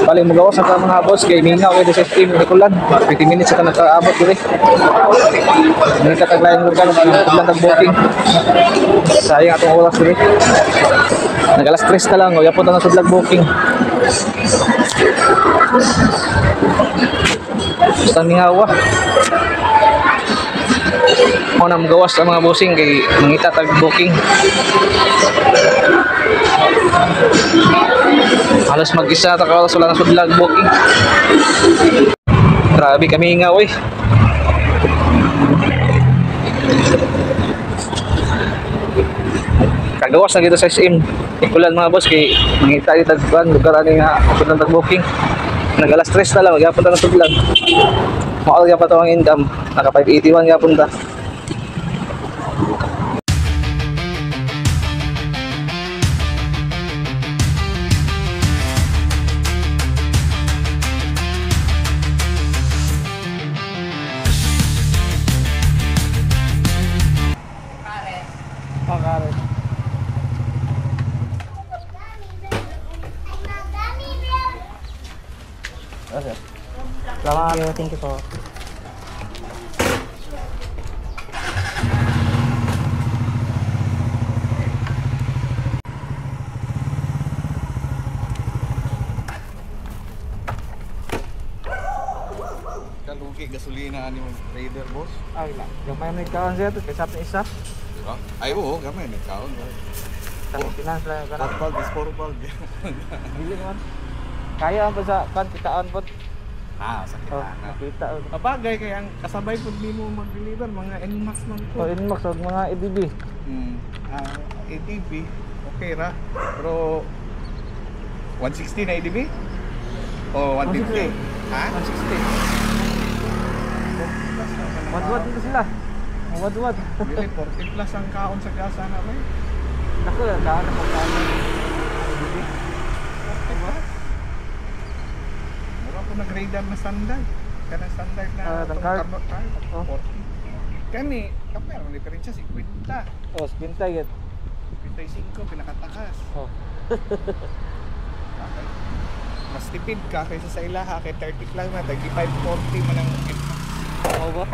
Bali mo gawas sa mga boss kay mingaw kay sa stream ni Kulan. 50 minutes sa nakaabot diri. Hindi ka taglayan lugar ng booking. Sayang atong oras diri. Nag-alas 3 na lang, o yapon na sa vlog booking. Basta mingawa. Ako na magawas sa mga bossing kay mangita tag booking. Halos mag-isa ta ka wala na sa vlog booking. Grabe kami nga oy. Kagawas na dito sa SM. Ikulan mga boss kay mangita dito tag lugar ani nga sa tag booking. Nag-alas 3 na lang, magyapon ta na sa vlog. Maal gyapon ta ang income, naka 581 gyapon ta. Salamat. Thank you po. Kalugi gasolina ni mong trader boss. Ay lang. Gamay may kaon siya to kaysa sa isa. Diba? Ay oo, gamay nagkaon. Sa finance lang ka. Forbal, disporbal. Dili naman. Kaya ang sa kan kitaan po. Sakit na. Nakita. Kapagay kaya ang kasabay po di mo mag-deliver mga NMAX man po. So inmax og mga EDB. ADB, okay ra. Pero 160 na ADB? O 150? Ha? 160. Wadwad dito sila. Wadwad. Dili 40 plus ang kaon sa gasa na may. Nako lang daan ako kaon. EDB. Diba? Mura po nag-radar na standard. Kanang standard na tangkar. 40. Kami, kapag ang diferensya 50. Oh, spinta yun. 55 pinakatakas. Oh. Okay. Mas tipid ka kaysa sa ilaha kay 30 lang na 35-40 man ang Oo ba?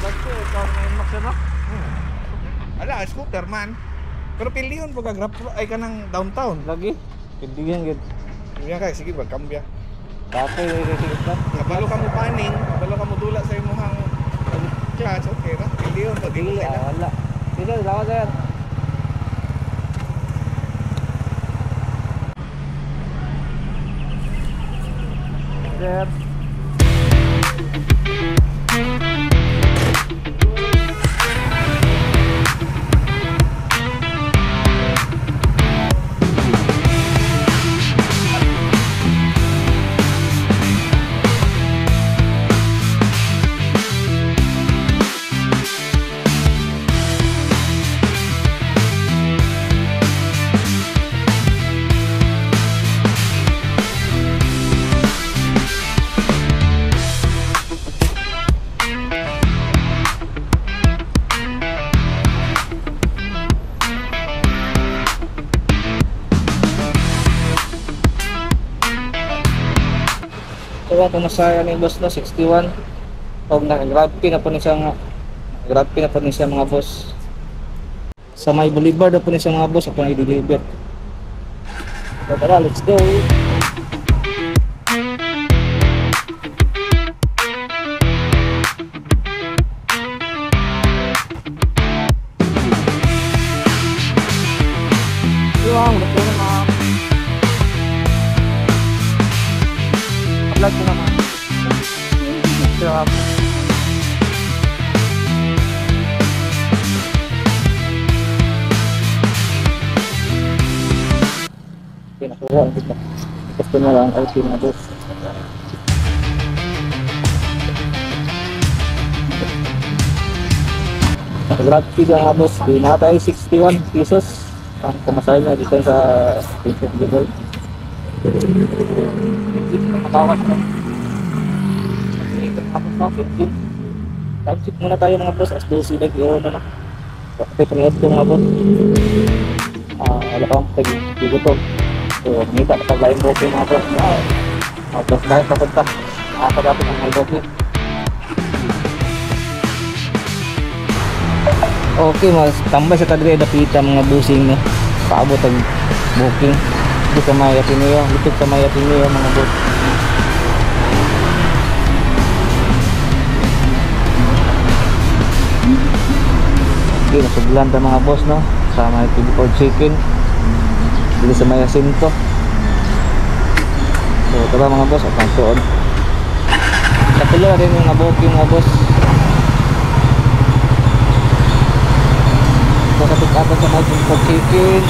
Bakit ikaw may inmax na? Ala, scooter man. Pero piliyon pag grab ay ka ng downtown. Lagi? Pindigan gid. Yan kay sige magkambya. Tapos i-resigit na. Kabalo ka mo paning, kabalo ka mo dula sa imong clutch, okay ra. Piliyon pag dili na. Wala. Dito lawas yan. Sir. Ito ang masaya ni boss no, 61. Pag nag-grab pin na po niya mga boss. Sa may Bolivar na po niya mga boss, ako na i-deliver. So tara, let's go! Yung, let's go na vlog ko naman. Pinakuha dito. Gusto na lang ay pinabos. Grab fee ang abos. Pinatay 61 pesos. Ang kumasaya niya dito sa Princess Level. Matawas na. Tapos muna tayo mga boss. As 12 nag-iwan na. Okay, pangya't ko mga boss. Wala kang pag-ibuto. So, nita ka taglayin booking mga boss. Tapos kahit papunta, nakakadapit ang mga booking. Okay, mas tambay sa tagre dapita mga busing no. Paabot ang booking. Dito sa Maya Pineo, dito sa Maya Pineo mga boss. Okay, nasuglan ta mga boss no. Sa may Pilipod Chicken. Dito sa Maya Sinto. So, tara mga boss, at ang tuon. Kapila rin yung booking mga boss. Kasapit-apat sa mga Pilipod Chicken.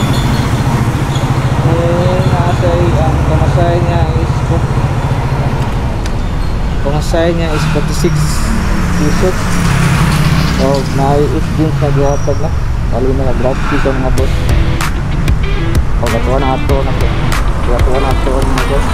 Ang pamasahe niya is 46 pesos. So, nai-eat din sa gihatag na. Bali na nag-grab sa mga boss. Pagkatuwa na ato na po. Pagkatuwa na ato mga boss.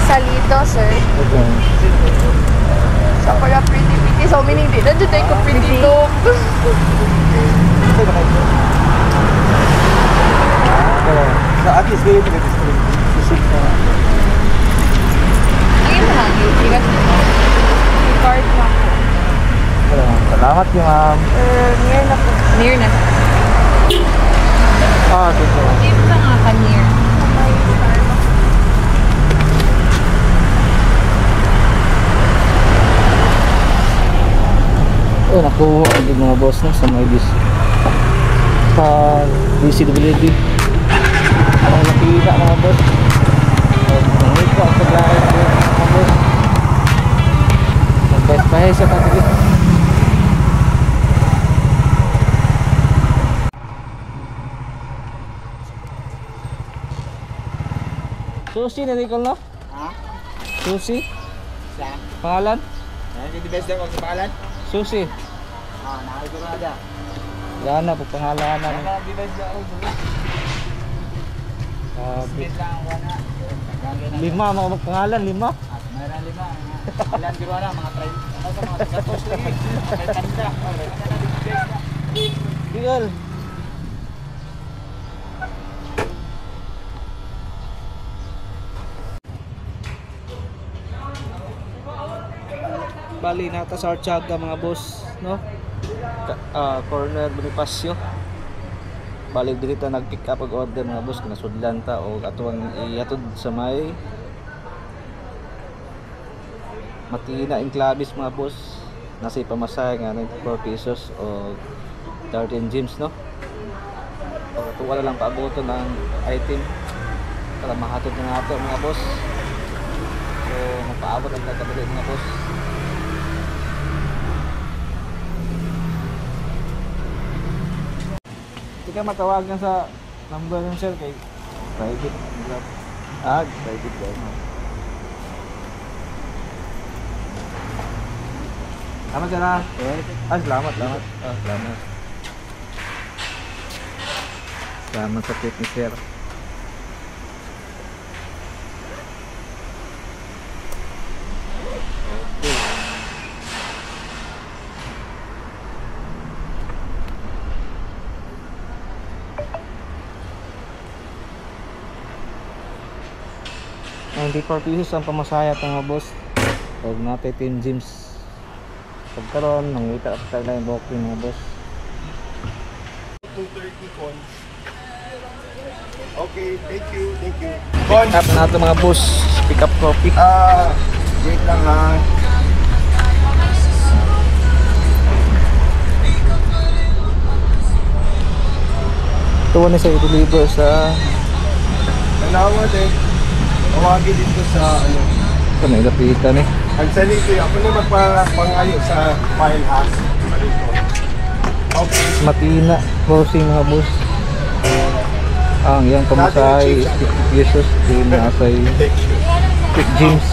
Salito, sir. Okay. Sa pala pretty. So, meaning di na dyan tayo ko pretty dog. Sa at least kayo pinag-distribute. Ayun na, ikat card na po. Salamat yung Near na po. Near na. dito. Dito na nga ka near. Oh, nakuha ang mga boss na sa may DCWD. Ang nakita mga boss. Nangita ang paglain mga boss. Nagbahe sa pagkakit. Susi na Nicole no? Ha? Susi? Sa? Pangalan? Hindi best lang sa pangalan? Susi. Nakakagurada. Gana po pangalanan. Nakakabibes lang ako. Split lang ako na. 5 mga pangalan, 5. Mayroon 5. Ilan biro na mga try. Ano sa mga gatos lagi. May tanda. Tigol. Bali nata sa Archaga mga boss, no? Corner Bonifacio. Bali dito nag-pick up og order mga boss kinasudlan ta og atuang iatod sa may Matina Enclaves mga boss. Nasa pamasahe nga 94 pesos o 13 gyms no. O tuwa na lang paaboton ang item para mahatod na nato mga boss. So mapaabot ang kadali mga boss. Hindi ka matawag na sa number ng sir kay private. Private guys. Salamat sir ha. Salamat. Salamat. Salamat sa tip ni sir. Okay. 94 pesos ang pamasaya ito mga boss. Huwag natin team gyms. Pagkaroon, nangita at tayo yung booking mga boss. 230 con. Okay, thank you. Pick up na ito mga boss. Pick up coffee. Wait lang ha. Ito na sa i-deliver sa Salamat eh. Tawagin dito sa ano. ito na ilapitan eh. Ang salito ako na magpangayo sa file house. Okay. Matina crossing mga boss. Ang iyang pamasahe Jesus din asay James.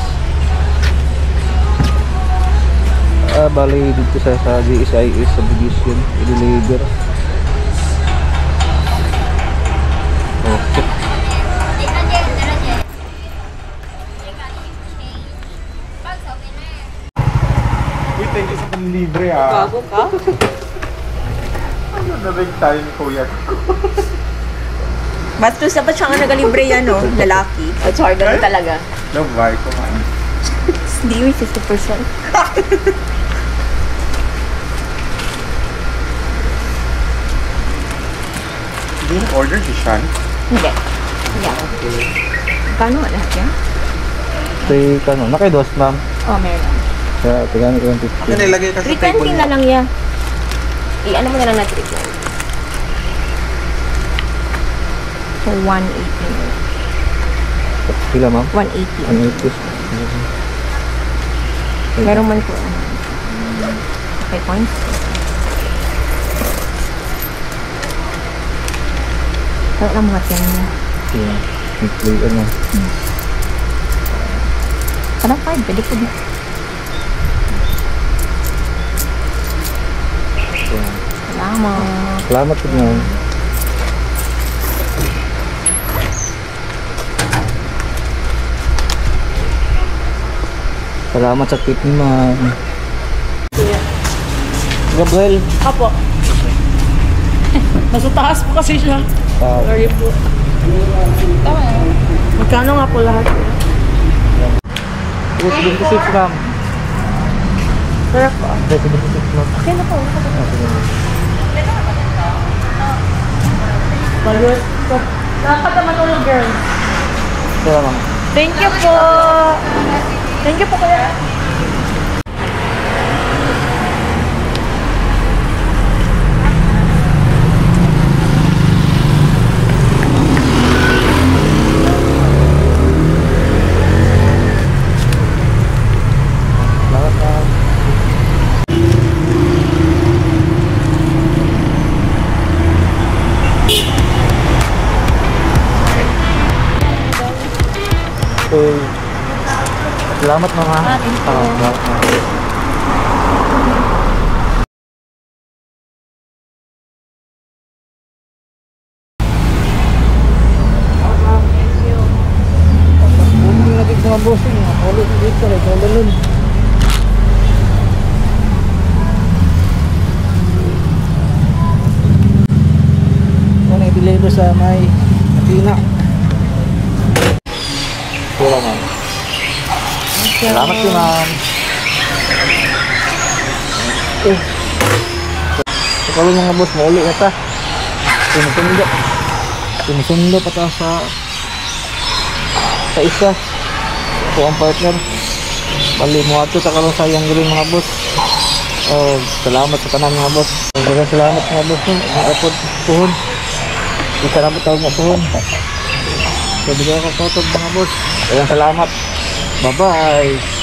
Bali dito sa GSIS subdivision i-deliver. Okay. Uy, thank you sa panlibre ha. Bago ka? Ano na rin tayo ni Kuya? Bastos dapat siya nga nagalibre yan, no? Lalaki. At hard na talaga. Love, why ko man. Hindi yun, 50%. Hindi mo order si Sean? Hindi. Yeah. Kano nga lahat yan? Say kano, nakaidos ma'am. Oh, meron. Sa tigani ko yung 50. Ano nilagay ka sa table 320 na lang yan. I-ano mo na lang na 320. So, 180. Pila ma'am? 180. 180. Meron man po. 5 points. Kaya lang mga 10 niya. Yeah. Include ano. Parang 5, pwede po din. Salamat. Salamat po ma'am. Salamat sa tip ni ma'am. Gabriel. Apo. Nasa taas po kasi siya. Sorry po. Tama yan. Magkano nga po lahat? 26 ma'am. Sir po. 26 ma'am. Okay na po. Balut. Dapat naman ulo, girl. Kaya ma'am. Thank you po. Thank you po, kuya. Salamat ma'am. Okay. Salamat mga. Salamat mga. Bumili lagi sa mga bossing. Ulit dito rin. Ulit. Kung na-deliver sa may Athena. Pura ma'am. Salamat po ma'am. Sa mga boss, mauli na ta. Sinusundo pa ta sa isa. Ito ang partner. Bali mo ato sa karoon sayang rin mga boss. Oh, salamat sa tanan mga boss. Maraming salamat mga boss. Ang effort puhon. Di salamat tawag mo puhon. So, bigyan ko mga boss. Maraming salamat. Bye-bye.